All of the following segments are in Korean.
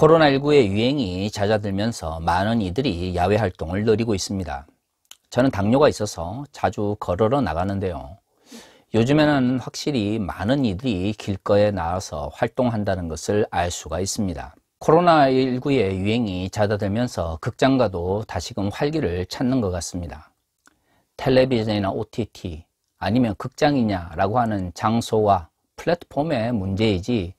코로나19의 유행이 잦아들면서 많은 이들이 야외 활동을 늘리고 있습니다. 저는 당뇨가 있어서 자주 걸으러 나가는데요. 요즘에는 확실히 많은 이들이 길거리에 나와서 활동한다는 것을 알 수가 있습니다. 코로나19의 유행이 잦아들면서 극장가도 다시금 활기를 찾는 것 같습니다. 텔레비전이나 OTT 아니면 극장이냐라고 하는 장소와 플랫폼의 문제이지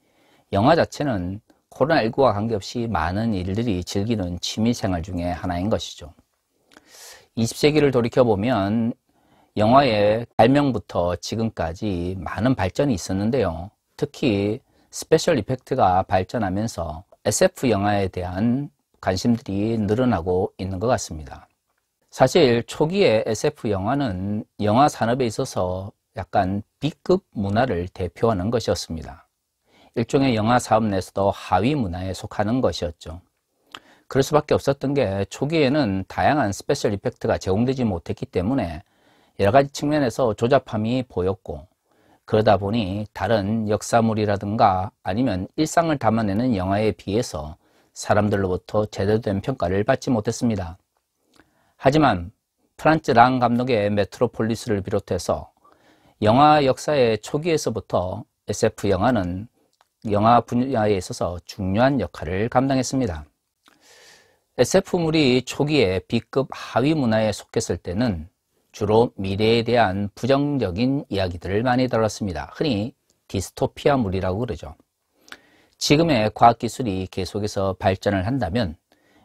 영화 자체는 코로나19와 관계없이 많은 일들이 즐기는 취미생활 중에 하나인 것이죠. 20세기를 돌이켜보면 영화의 발명부터 지금까지 많은 발전이 있었는데요. 특히 스페셜 이펙트가 발전하면서 SF 영화에 대한 관심들이 늘어나고 있는 것 같습니다. 사실 초기에 SF 영화는 영화 산업에 있어서 약간 B급 문화를 대표하는 것이었습니다. 일종의 영화 사업 내에서도 하위 문화에 속하는 것이었죠. 그럴 수밖에 없었던 게 초기에는 다양한 스페셜 이펙트가 제공되지 못했기 때문에 여러 가지 측면에서 조잡함이 보였고, 그러다 보니 다른 역사물이라든가 아니면 일상을 담아내는 영화에 비해서 사람들로부터 제대로 된 평가를 받지 못했습니다. 하지만 프란츠 랑 감독의 메트로폴리스를 비롯해서 영화 역사의 초기에서부터 SF 영화는 영화 분야에 있어서 중요한 역할을 감당했습니다. SF물이 초기에 B급 하위 문화에 속했을 때는 주로 미래에 대한 부정적인 이야기들을 많이 다뤘습니다. 흔히 디스토피아물이라고 그러죠. 지금의 과학기술이 계속해서 발전을 한다면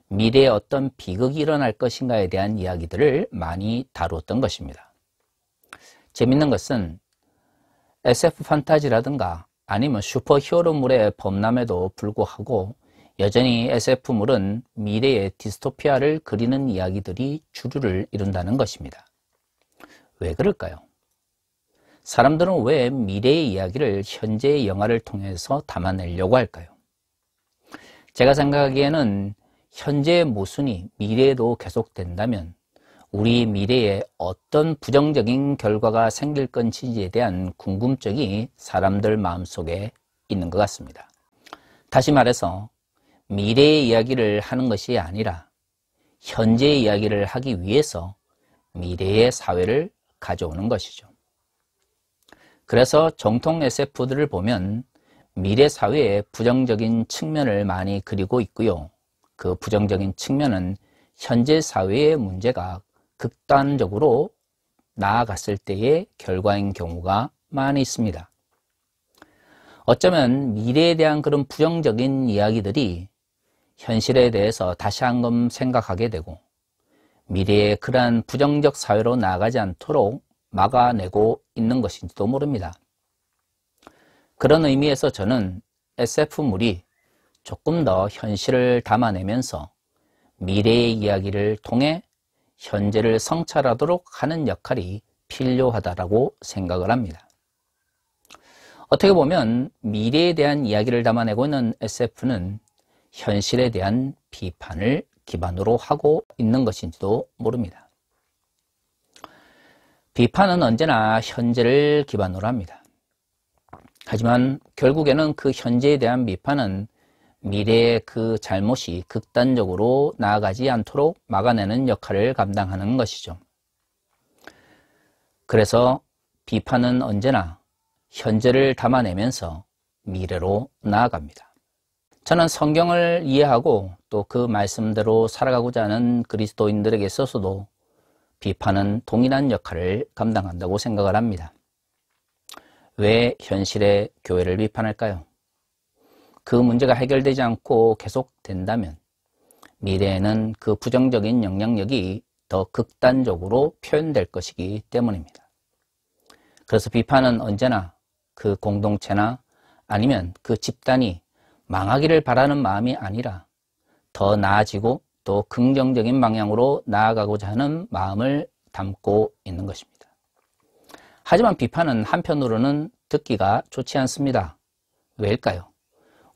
미래에 어떤 비극이 일어날 것인가에 대한 이야기들을 많이 다루었던 것입니다. 재밌는 것은 SF 판타지라든가 아니면 슈퍼히어로물의 범람에도 불구하고 여전히 SF물은 미래의 디스토피아를 그리는 이야기들이 주류를 이룬다는 것입니다. 왜 그럴까요? 사람들은 왜 미래의 이야기를 현재의 영화를 통해서 담아내려고 할까요? 제가 생각하기에는 현재의 모순이 미래에도 계속된다면 우리 미래에 어떤 부정적인 결과가 생길 건지에 대한 궁금증이 사람들 마음속에 있는 것 같습니다. 다시 말해서 미래의 이야기를 하는 것이 아니라 현재의 이야기를 하기 위해서 미래의 사회를 가져오는 것이죠. 그래서 정통 SF들을 보면 미래 사회의 부정적인 측면을 많이 그리고 있고요. 그 부정적인 측면은 현재 사회의 문제가 극단적으로 나아갔을 때의 결과인 경우가 많이 있습니다. 어쩌면 미래에 대한 그런 부정적인 이야기들이 현실에 대해서 다시 한번 생각하게 되고 미래의 그러한 부정적 사회로 나아가지 않도록 막아내고 있는 것인지도 모릅니다. 그런 의미에서 저는 SF물이 조금 더 현실을 담아내면서 미래의 이야기를 통해 현재를 성찰하도록 하는 역할이 필요하다고 생각을 합니다. 어떻게 보면 미래에 대한 이야기를 담아내고 있는 SF는 현실에 대한 비판을 기반으로 하고 있는 것인지도 모릅니다. 비판은 언제나 현재를 기반으로 합니다. 하지만 결국에는 그 현재에 대한 비판은 미래의 그 잘못이 극단적으로 나아가지 않도록 막아내는 역할을 감당하는 것이죠. 그래서 비판은 언제나 현재를 담아내면서 미래로 나아갑니다. 저는 성경을 이해하고 또 그 말씀대로 살아가고자 하는 그리스도인들에게 있어서도 비판은 동일한 역할을 감당한다고 생각을 합니다. 왜 현실의 교회를 비판할까요? 그 문제가 해결되지 않고 계속된다면 미래에는 그 부정적인 영향력이 더 극단적으로 표현될 것이기 때문입니다. 그래서 비판은 언제나 그 공동체나 아니면 그 집단이 망하기를 바라는 마음이 아니라 더 나아지고 또 긍정적인 방향으로 나아가고자 하는 마음을 담고 있는 것입니다. 하지만 비판은 한편으로는 듣기가 좋지 않습니다. 왜일까요?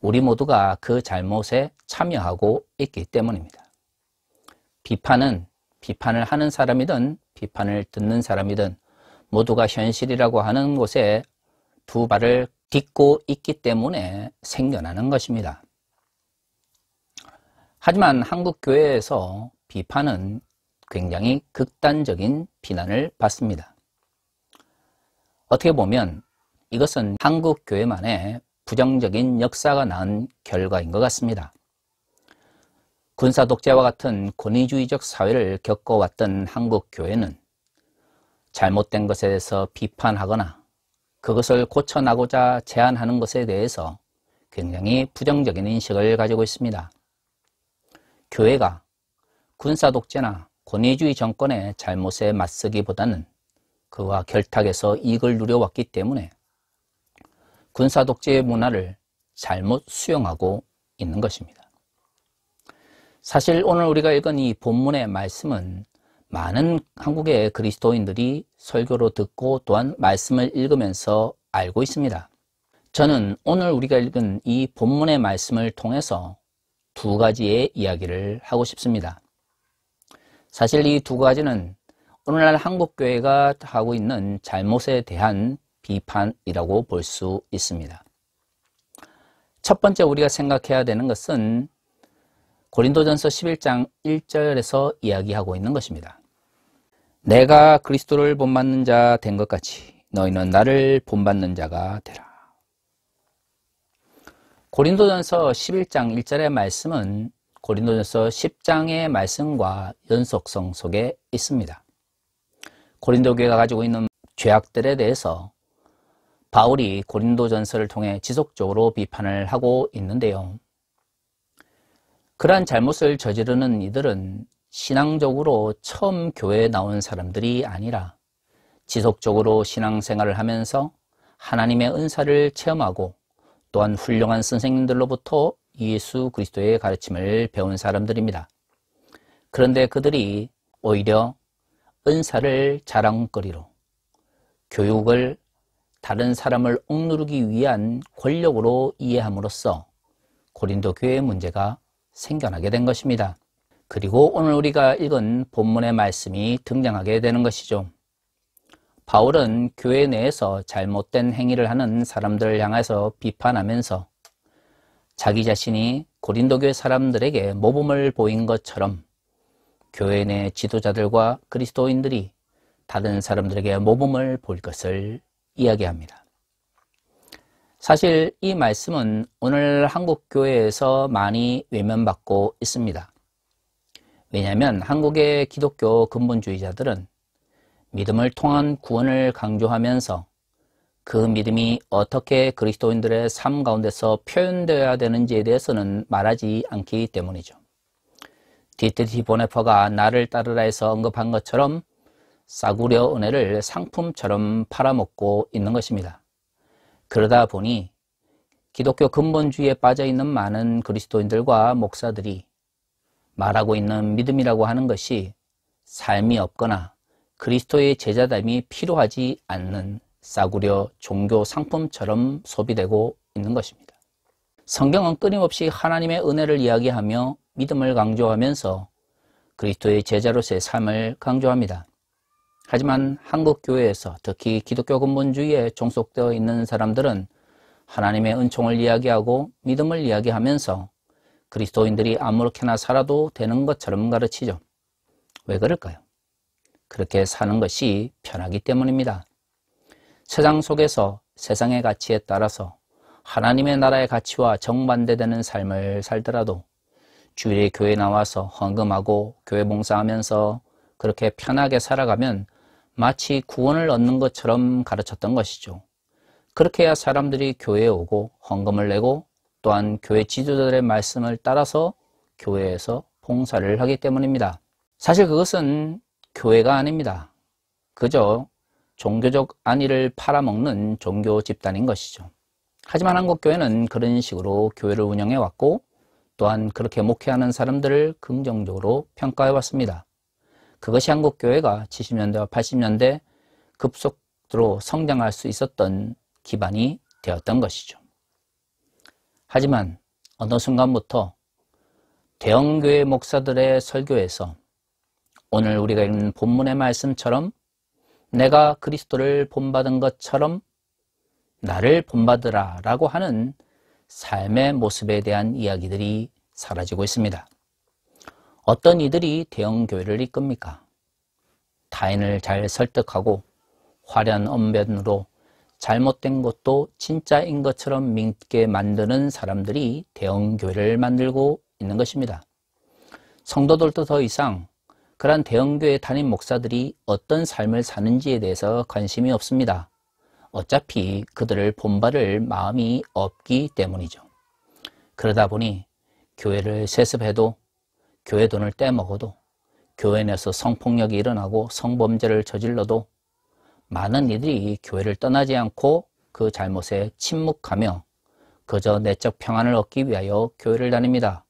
우리 모두가 그 잘못에 참여하고 있기 때문입니다. 비판을 하는 사람이든 비판을 듣는 사람이든 모두가 현실이라고 하는 곳에 두 발을 딛고 있기 때문에 생겨나는 것입니다. 하지만 한국 교회에서 비판은 굉장히 극단적인 비난을 받습니다. 어떻게 보면 이것은 한국 교회만의 부정적인 역사가 낳은 결과인 것 같습니다. 군사 독재와 같은 권위주의적 사회를 겪어왔던 한국 교회는 잘못된 것에 대해서 비판하거나 그것을 고쳐나고자 제안하는 것에 대해서 굉장히 부정적인 인식을 가지고 있습니다. 교회가 군사 독재나 권위주의 정권의 잘못에 맞서기보다는 그와 결탁해서 이익을 누려왔기 때문에 군사 독재의 문화를 잘못 수용하고 있는 것입니다. 사실 오늘 우리가 읽은 이 본문의 말씀은 많은 한국의 그리스도인들이 설교로 듣고 또한 말씀을 읽으면서 알고 있습니다. 저는 오늘 우리가 읽은 이 본문의 말씀을 통해서 두 가지의 이야기를 하고 싶습니다. 사실 이 두 가지는 오늘날 한국교회가 하고 있는 잘못에 대한 비판이라고 볼 수 있습니다. 첫 번째 우리가 생각해야 되는 것은 고린도전서 11장 1절에서 이야기하고 있는 것입니다. 내가 그리스도를 본받는 자 된 것 같이 너희는 나를 본받는 자가 되라. 고린도전서 11장 1절의 말씀은 고린도전서 10장의 말씀과 연속성 속에 있습니다. 고린도 교회가 가지고 있는 죄악들에 대해서 바울이 고린도전서를 통해 지속적으로 비판을 하고 있는데요. 그러한 잘못을 저지르는 이들은 신앙적으로 처음 교회에 나온 사람들이 아니라 지속적으로 신앙생활을 하면서 하나님의 은사를 체험하고 또한 훌륭한 선생님들로부터 예수 그리스도의 가르침을 배운 사람들입니다. 그런데 그들이 오히려 은사를 자랑거리로 교육을 다른 사람을 억누르기 위한 권력으로 이해함으로써 고린도 교회의 문제가 생겨나게 된 것입니다. 그리고 오늘 우리가 읽은 본문의 말씀이 등장하게 되는 것이죠. 바울은 교회 내에서 잘못된 행위를 하는 사람들을 향해서 비판하면서 자기 자신이 고린도 교회 사람들에게 모범을 보인 것처럼 교회 내 지도자들과 그리스도인들이 다른 사람들에게 모범을 볼 것을 이야기합니다. 사실 이 말씀은 오늘 한국 교회에서 많이 외면받고 있습니다. 왜냐하면 한국의 기독교 근본주의자들은 믿음을 통한 구원을 강조하면서 그 믿음이 어떻게 그리스도인들의 삶 가운데서 표현되어야 되는지에 대해서는 말하지 않기 때문이죠. 디트리 보네퍼가 나를 따르라 해서 언급한 것처럼 싸구려 은혜를 상품처럼 팔아먹고 있는 것입니다. 그러다 보니 기독교 근본주의에 빠져있는 많은 그리스도인들과 목사들이 말하고 있는 믿음이라고 하는 것이 삶이 없거나 그리스도의 제자됨이 필요하지 않는 싸구려 종교 상품처럼 소비되고 있는 것입니다. 성경은 끊임없이 하나님의 은혜를 이야기하며 믿음을 강조하면서 그리스도의 제자로서의 삶을 강조합니다. 하지만 한국 교회에서 특히 기독교 근본주의에 종속되어 있는 사람들은 하나님의 은총을 이야기하고 믿음을 이야기하면서 그리스도인들이 아무렇게나 살아도 되는 것처럼 가르치죠. 왜 그럴까요? 그렇게 사는 것이 편하기 때문입니다. 세상 속에서 세상의 가치에 따라서 하나님의 나라의 가치와 정반대되는 삶을 살더라도 주일에 교회에 나와서 헌금하고 교회 봉사하면서 그렇게 편하게 살아가면 마치 구원을 얻는 것처럼 가르쳤던 것이죠. 그렇게 해야 사람들이 교회에 오고 헌금을 내고 또한 교회 지도자들의 말씀을 따라서 교회에서 봉사를 하기 때문입니다. 사실 그것은 교회가 아닙니다. 그저 종교적 안위를 팔아먹는 종교 집단인 것이죠. 하지만 한국교회는 그런 식으로 교회를 운영해왔고 또한 그렇게 목회하는 사람들을 긍정적으로 평가해왔습니다. 그것이 한국교회가 70년대와 80년대 급속도로 성장할 수 있었던 기반이 되었던 것이죠. 하지만 어느 순간부터 대형교회 목사들의 설교에서 오늘 우리가 읽는 본문의 말씀처럼 내가 그리스도를 본받은 것처럼 나를 본받으라 라고 하는 삶의 모습에 대한 이야기들이 사라지고 있습니다. 어떤 이들이 대형교회를 이끕니까? 타인을 잘 설득하고 화려한 언변으로 잘못된 것도 진짜인 것처럼 믿게 만드는 사람들이 대형교회를 만들고 있는 것입니다. 성도들도 더 이상 그러한 대형교회 담임 목사들이 어떤 삶을 사는지에 대해서 관심이 없습니다. 어차피 그들을 본받을 마음이 없기 때문이죠. 그러다 보니 교회를 세습해도, 교회 돈을 떼먹어도, 교회 내에서 성폭력이 일어나고 성범죄를 저질러도 많은 이들이 교회를 떠나지 않고 그 잘못에 침묵하며 그저 내적 평안을 얻기 위하여 교회를 다닙니다.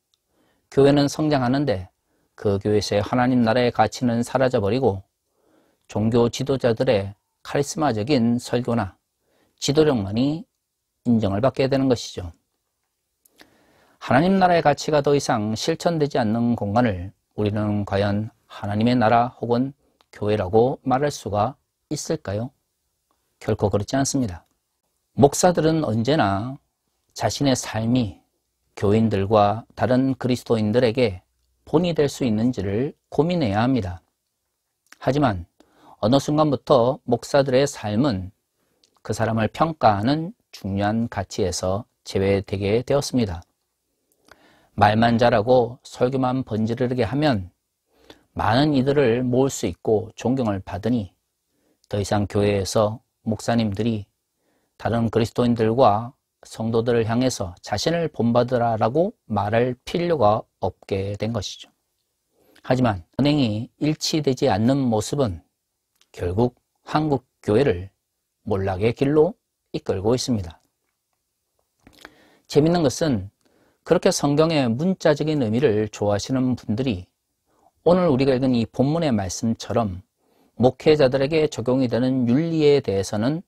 교회는 성장하는데 그 교회에서의 하나님 나라의 가치는 사라져버리고 종교 지도자들의 카리스마적인 설교나 지도력만이 인정을 받게 되는 것이죠. 하나님 나라의 가치가 더 이상 실천되지 않는 공간을 우리는 과연 하나님의 나라 혹은 교회라고 말할 수가 있을까요? 결코 그렇지 않습니다. 목사들은 언제나 자신의 삶이 교인들과 다른 그리스도인들에게 본이 될 수 있는지를 고민해야 합니다. 하지만 어느 순간부터 목사들의 삶은 그 사람을 평가하는 중요한 가치에서 제외되게 되었습니다. 말만 잘하고 설교만 번지르르게 하면 많은 이들을 모을 수 있고 존경을 받으니 더 이상 교회에서 목사님들이 다른 그리스도인들과 성도들을 향해서 자신을 본받으라라고 말할 필요가 없게 된 것이죠. 하지만 선행이 일치되지 않는 모습은 결국 한국 교회를 몰락의 길로 이끌고 있습니다. 재밌는 것은 그렇게 성경의 문자적인 의미를 좋아하시는 분들이 오늘 우리가 읽은 이 본문의 말씀처럼 목회자들에게 적용이 되는 윤리에 대해서는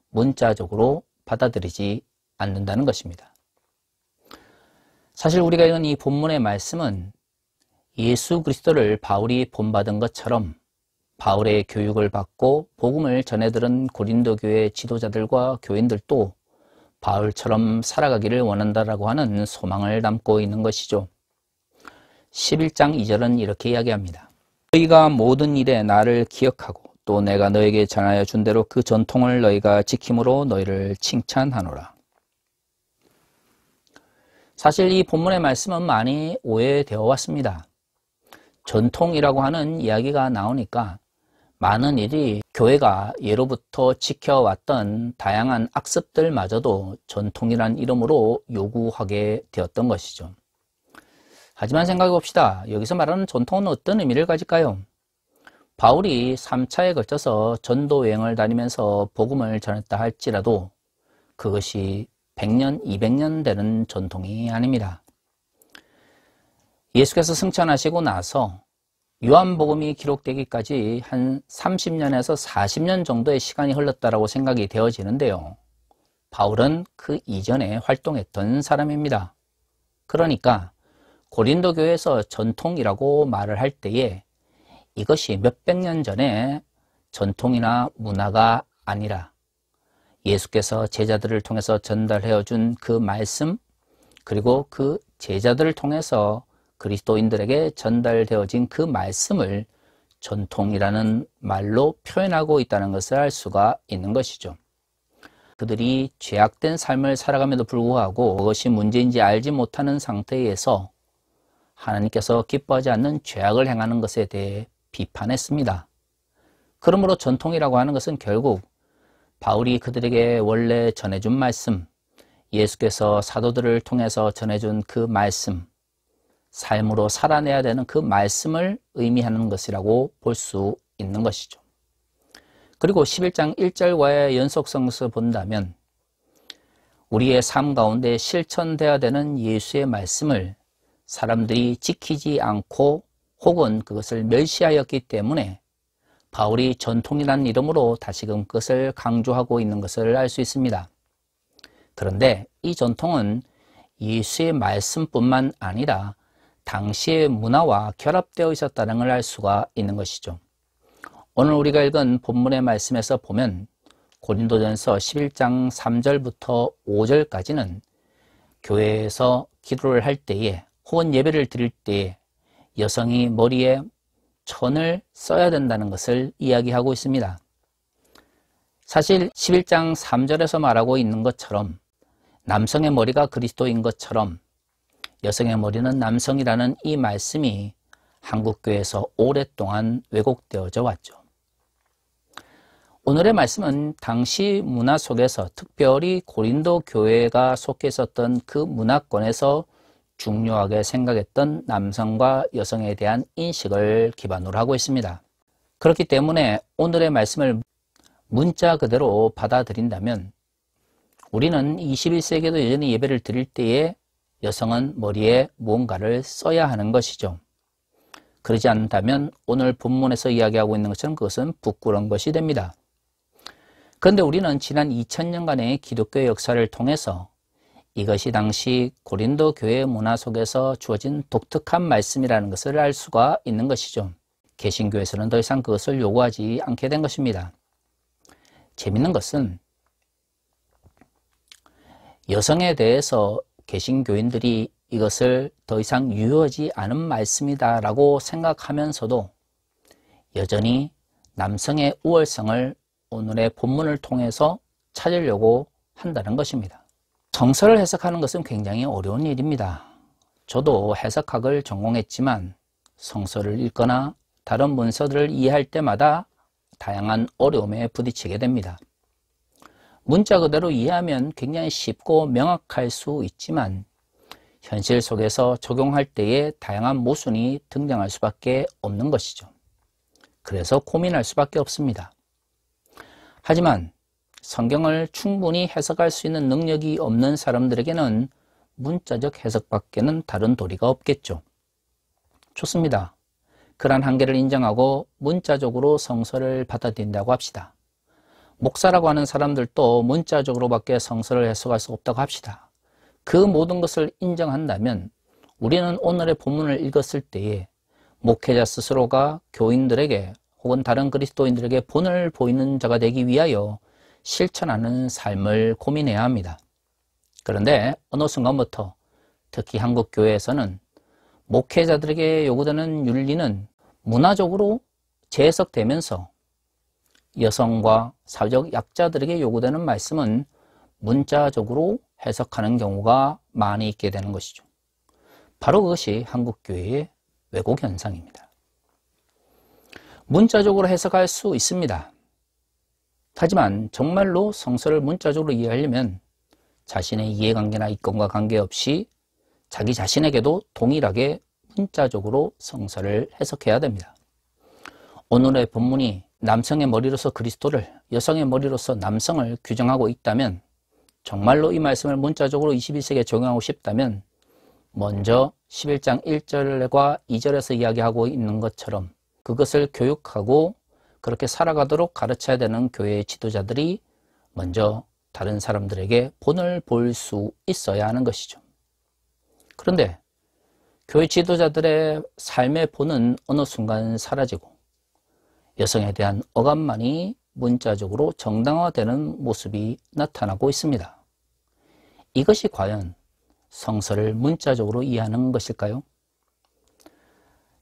문자적으로 받아들이지 않는다는 것입니다. 사실 우리가 읽은 이 본문의 말씀은 예수 그리스도를 바울이 본받은 것처럼 바울의 교육을 받고 복음을 전해들은 고린도 교회 지도자들과 교인들도 바울처럼 살아가기를 원한다라고 하는 소망을 담고 있는 것이죠. 11장 2절은 이렇게 이야기합니다. 너희가 모든 일에 나를 기억하고 또 내가 너에게 전하여 준 대로 그 전통을 너희가 지킴으로 너희를 칭찬하노라. 사실 이 본문의 말씀은 많이 오해되어 왔습니다. 전통이라고 하는 이야기가 나오니까 많은 일이 교회가 예로부터 지켜왔던 다양한 악습들마저도 전통이란 이름으로 요구하게 되었던 것이죠. 하지만 생각해 봅시다. 여기서 말하는 전통은 어떤 의미를 가질까요? 바울이 3차에 걸쳐서 전도 여행을 다니면서 복음을 전했다 할지라도 그것이 100년, 200년 되는 전통이 아닙니다. 예수께서 승천하시고 나서 요한복음이 기록되기까지 한 30년에서 40년 정도의 시간이 흘렀다고 생각이 되어지는데요. 바울은 그 이전에 활동했던 사람입니다. 그러니까 고린도 교회에서 전통이라고 말을 할 때에 이것이 몇백 년 전에 전통이나 문화가 아니라 예수께서 제자들을 통해서 전달해 준 그 말씀, 그리고 그 제자들을 통해서 그리스도인들에게 전달되어진 그 말씀을 전통이라는 말로 표현하고 있다는 것을 알 수가 있는 것이죠. 그들이 죄악된 삶을 살아감에도 불구하고 그것이 문제인지 알지 못하는 상태에서 하나님께서 기뻐하지 않는 죄악을 행하는 것에 대해 비판했습니다. 그러므로 전통이라고 하는 것은 결국 바울이 그들에게 원래 전해준 말씀, 예수께서 사도들을 통해서 전해준 그 말씀, 삶으로 살아내야 되는 그 말씀을 의미하는 것이라고 볼 수 있는 것이죠. 그리고 11장 1절과의 연속성에서 본다면 우리의 삶 가운데 실천되어야 되는 예수의 말씀을 사람들이 지키지 않고 혹은 그것을 멸시하였기 때문에 바울이 전통이라는 이름으로 다시금 그것을 강조하고 있는 것을 알 수 있습니다. 그런데 이 전통은 예수의 말씀뿐만 아니라 당시의 문화와 결합되어 있었다는 걸 알 수가 있는 것이죠. 오늘 우리가 읽은 본문의 말씀에서 보면 고린도전서 11장 3절부터 5절까지는 교회에서 기도를 할 때에 혹은 예배를 드릴 때에 여성이 머리에 천을 써야 된다는 것을 이야기하고 있습니다. 사실 11장 3절에서 말하고 있는 것처럼 남성의 머리가 그리스도인 것처럼 여성의 머리는 남성이라는 이 말씀이 한국교회에서 오랫동안 왜곡되어져 왔죠. 오늘의 말씀은 당시 문화 속에서 특별히 고린도 교회가 속해 있었던 그 문화권에서 중요하게 생각했던 남성과 여성에 대한 인식을 기반으로 하고 있습니다. 그렇기 때문에 오늘의 말씀을 문자 그대로 받아들인다면 우리는 21세기에도 여전히 예배를 드릴 때에 여성은 머리에 무언가를 써야 하는 것이죠. 그러지 않다면 오늘 본문에서 이야기하고 있는 것처럼 그것은 부끄러운 것이 됩니다. 그런데 우리는 지난 2000년간의 기독교의 역사를 통해서 이것이 당시 고린도 교회 문화 속에서 주어진 독특한 말씀이라는 것을 알 수가 있는 것이죠. 개신교에서는 더 이상 그것을 요구하지 않게 된 것입니다. 재밌는 것은 여성에 대해서 개신교인들이 이것을 더 이상 유효하지 않은 말씀이다 라고 생각하면서도 여전히 남성의 우월성을 오늘의 본문을 통해서 찾으려고 한다는 것입니다. 성서를 해석하는 것은 굉장히 어려운 일입니다. 저도 해석학을 전공했지만 성서를 읽거나 다른 문서들을 이해할 때마다 다양한 어려움에 부딪히게 됩니다. 문자 그대로 이해하면 굉장히 쉽고 명확할 수 있지만 현실 속에서 적용할 때에 다양한 모순이 등장할 수밖에 없는 것이죠. 그래서 고민할 수밖에 없습니다. 하지만 성경을 충분히 해석할 수 있는 능력이 없는 사람들에게는 문자적 해석밖에는 다른 도리가 없겠죠. 좋습니다. 그러한 한계를 인정하고 문자적으로 성서를 받아들인다고 합시다. 목사라고 하는 사람들도 문자적으로밖에 성서를 해석할 수 없다고 합시다. 그 모든 것을 인정한다면 우리는 오늘의 본문을 읽었을 때에 목회자 스스로가 교인들에게 혹은 다른 그리스도인들에게 본을 보이는 자가 되기 위하여 실천하는 삶을 고민해야 합니다. 그런데 어느 순간부터 특히 한국 교회에서는 목회자들에게 요구되는 윤리는 문화적으로 재해석되면서 여성과 사회적 약자들에게 요구되는 말씀은 문자적으로 해석하는 경우가 많이 있게 되는 것이죠. 바로 그것이 한국 교회의 왜곡 현상입니다. 문자적으로 해석할 수 있습니다. 하지만 정말로 성서를 문자적으로 이해하려면 자신의 이해관계나 이권과 관계없이 자기 자신에게도 동일하게 문자적으로 성서를 해석해야 됩니다. 오늘의 본문이 남성의 머리로서 그리스도를, 여성의 머리로서 남성을 규정하고 있다면, 정말로 이 말씀을 문자적으로 21세기에 적용하고 싶다면 먼저 11장 1절과 2절에서 이야기하고 있는 것처럼 그것을 교육하고 그렇게 살아가도록 가르쳐야 되는 교회의 지도자들이 먼저 다른 사람들에게 본을 볼 수 있어야 하는 것이죠. 그런데 교회 지도자들의 삶의 본은 어느 순간 사라지고 여성에 대한 억압만이 문자적으로 정당화되는 모습이 나타나고 있습니다. 이것이 과연 성서를 문자적으로 이해하는 것일까요?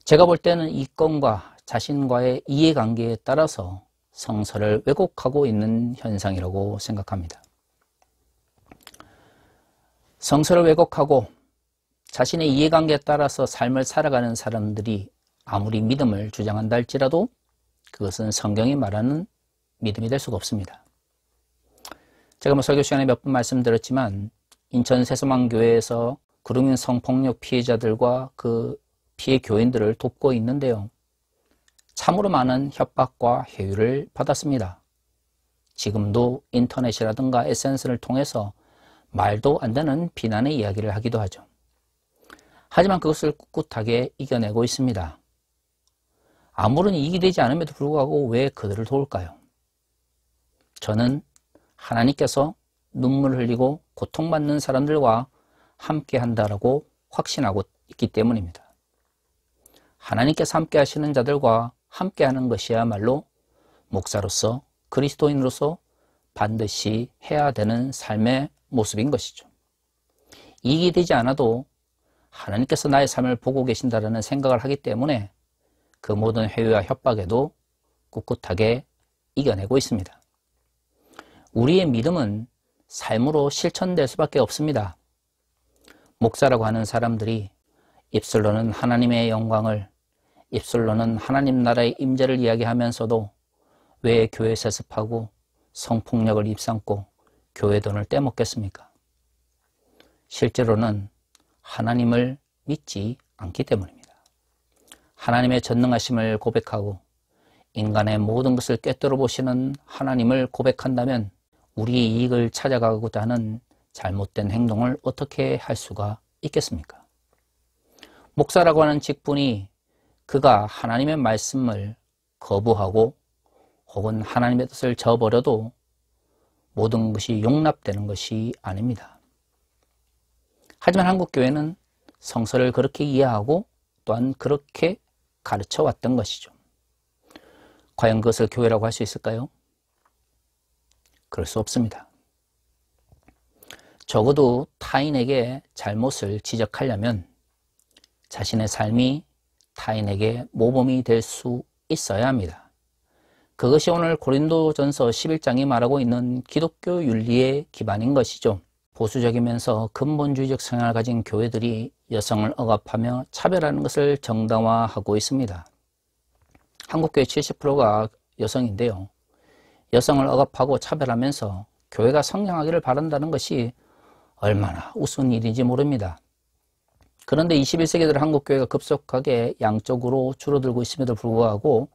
제가 볼 때는 이권과 자신과의 이해관계에 따라서 성서를 왜곡하고 있는 현상이라고 생각합니다. 성서를 왜곡하고 자신의 이해관계에 따라서 삶을 살아가는 사람들이 아무리 믿음을 주장한다 할지라도 그것은 성경이 말하는 믿음이 될 수가 없습니다. 제가 설교 시간에 몇 번 말씀드렸지만 인천 새소망교회에서 그루밍 성폭력 피해자들과 그 피해 교인들을 돕고 있는데요. 참으로 많은 협박과 해유를 받았습니다. 지금도 인터넷이라든가 SNS를 통해서 말도 안 되는 비난의 이야기를 하기도 하죠. 하지만 그것을 꿋꿋하게 이겨내고 있습니다. 아무런 이익이 되지 않음에도 불구하고 왜 그들을 도울까요? 저는 하나님께서 눈물 흘리고 고통받는 사람들과 함께 한다라고 확신하고 있기 때문입니다. 하나님께서 함께 하시는 자들과 함께 하는 것이야말로 목사로서 그리스도인으로서 반드시 해야 되는 삶의 모습인 것이죠. 이익이 되지 않아도 하나님께서 나의 삶을 보고 계신다라는 생각을 하기 때문에 그 모든 회유와 협박에도 꿋꿋하게 이겨내고 있습니다. 우리의 믿음은 삶으로 실천될 수밖에 없습니다. 목사라고 하는 사람들이 입술로는 하나님의 영광을, 입술로는 하나님 나라의 임재를 이야기하면서도 왜 교회 세습하고 성폭력을 입삼고 교회 돈을 떼먹겠습니까? 실제로는 하나님을 믿지 않기 때문입니다. 하나님의 전능하심을 고백하고 인간의 모든 것을 꿰뚫어 보시는 하나님을 고백한다면 우리의 이익을 찾아가고자 하는 잘못된 행동을 어떻게 할 수가 있겠습니까? 목사라고 하는 직분이 그가 하나님의 말씀을 거부하고 혹은 하나님의 뜻을 저버려도 모든 것이 용납되는 것이 아닙니다. 하지만 한국교회는 성서를 그렇게 이해하고 또한 그렇게 가르쳐 왔던 것이죠. 과연 그것을 교회라고 할 수 있을까요? 그럴 수 없습니다. 적어도 타인에게 잘못을 지적하려면 자신의 삶이 타인에게 모범이 될 수 있어야 합니다. 그것이 오늘 고린도전서 11장이 말하고 있는 기독교 윤리의 기반인 것이죠. 보수적이면서 근본주의적 성향을 가진 교회들이 여성을 억압하며 차별하는 것을 정당화하고 있습니다. 한국교회 70%가 여성인데요. 여성을 억압하고 차별하면서 교회가 성장하기를 바란다는 것이 얼마나 우스운 일인지 모릅니다. 그런데 21세기 들어 한국교회가 급속하게 양적으로 줄어들고 있음에도 불구하고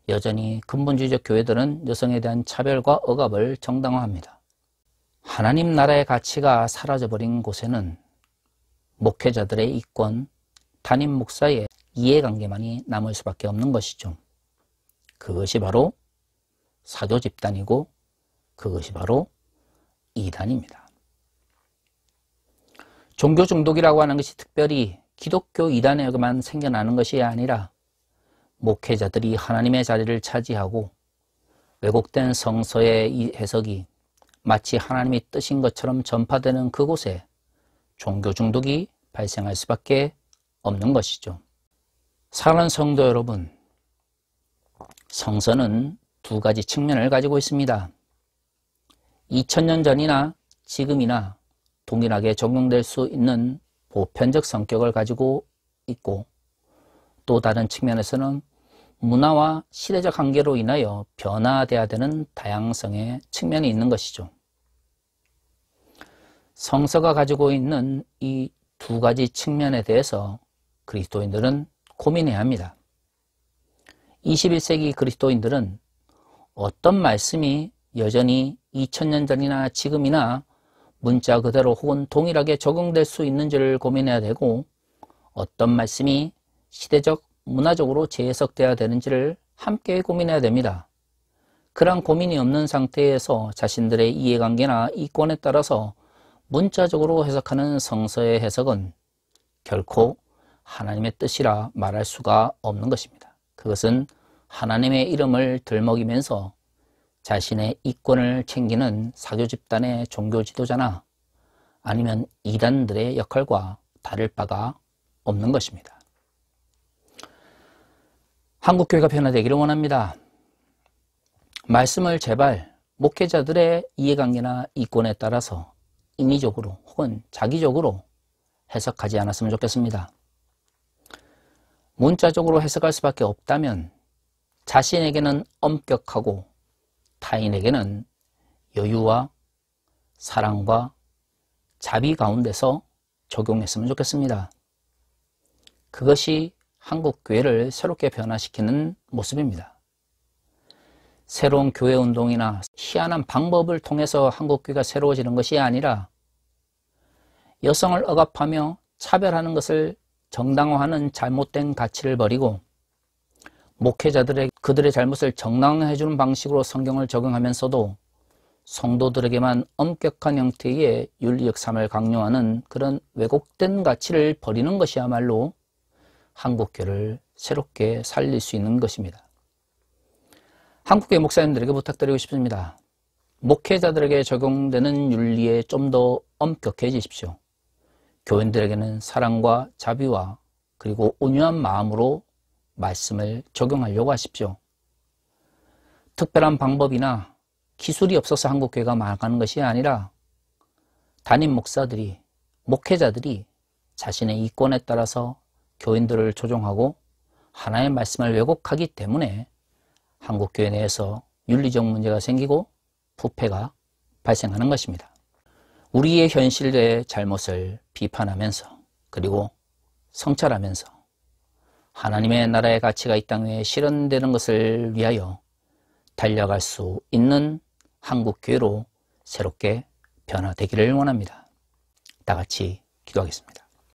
여전히 근본주의적 교회들은 여성에 대한 차별과 억압을 정당화합니다. 하나님 나라의 가치가 사라져버린 곳에는 목회자들의 이권, 담임 목사의 이해관계만이 남을 수밖에 없는 것이죠. 그것이 바로 사교 집단이고 그것이 바로 이단입니다. 종교 중독이라고 하는 것이 특별히 기독교 이단에만 생겨나는 것이 아니라 목회자들이 하나님의 자리를 차지하고 왜곡된 성서의 이 해석이 마치 하나님의 뜻인 것처럼 전파되는 그곳에 종교 중독이 발생할 수밖에 없는 것이죠. 사랑하는 성도 여러분, 성서는 두 가지 측면을 가지고 있습니다. 2000년 전이나 지금이나 동일하게 적용될 수 있는 보편적 성격을 가지고 있고 또 다른 측면에서는 문화와 시대적 한계로 인하여 변화되어야 되는 다양성의 측면이 있는 것이죠. 성서가 가지고 있는 이 두 가지 측면에 대해서 그리스도인들은 고민해야 합니다. 21세기 그리스도인들은 어떤 말씀이 여전히 2000년 전이나 지금이나 문자 그대로 혹은 동일하게 적용될 수 있는지를 고민해야 되고 어떤 말씀이 시대적, 문화적으로 재해석되어야 되는지를 함께 고민해야 됩니다. 그런 고민이 없는 상태에서 자신들의 이해관계나 이권에 따라서 문자적으로 해석하는 성서의 해석은 결코 하나님의 뜻이라 말할 수가 없는 것입니다. 그것은 하나님의 이름을 들먹이면서 자신의 이권을 챙기는 사교 집단의 종교 지도자나 아니면 이단들의 역할과 다를 바가 없는 것입니다. 한국교회가 변화되기를 원합니다. 말씀을 제발 목회자들의 이해관계나 이권에 따라서 인위적으로 혹은 자기적으로 해석하지 않았으면 좋겠습니다. 문자적으로 해석할 수밖에 없다면 자신에게는 엄격하고 타인에게는 여유와 사랑과 자비 가운데서 적용했으면 좋겠습니다. 그것이 한국교회를 새롭게 변화시키는 모습입니다. 새로운 교회 운동이나 희한한 방법을 통해서 한국교회가 새로워지는 것이 아니라 여성을 억압하며 차별하는 것을 정당화하는 잘못된 가치를 버리고 목회자들의 그들의 잘못을 정당화해주는 방식으로 성경을 적용하면서도 성도들에게만 엄격한 형태의 윤리적 삶을 강요하는 그런 왜곡된 가치를 버리는 것이야말로 한국교회를 새롭게 살릴 수 있는 것입니다. 한국교회 목사님들에게 부탁드리고 싶습니다. 목회자들에게 적용되는 윤리에 좀 더 엄격해지십시오. 교인들에게는 사랑과 자비와 그리고 온유한 마음으로 말씀을 적용하려고 하십시오. 특별한 방법이나 기술이 없어서 한국교회가 망하는 것이 아니라 담임 목사들이, 목회자들이 자신의 이권에 따라서 교인들을 조종하고 하나의 말씀을 왜곡하기 때문에 한국교회 내에서 윤리적 문제가 생기고 부패가 발생하는 것입니다. 우리의 현실의 잘못을 비판하면서 그리고 성찰하면서 하나님의 나라의 가치가 이 땅에 실현되는 것을 위하여 달려갈 수 있는 한국교회로 새롭게 변화되기를 원합니다. 다 같이 기도하겠습니다.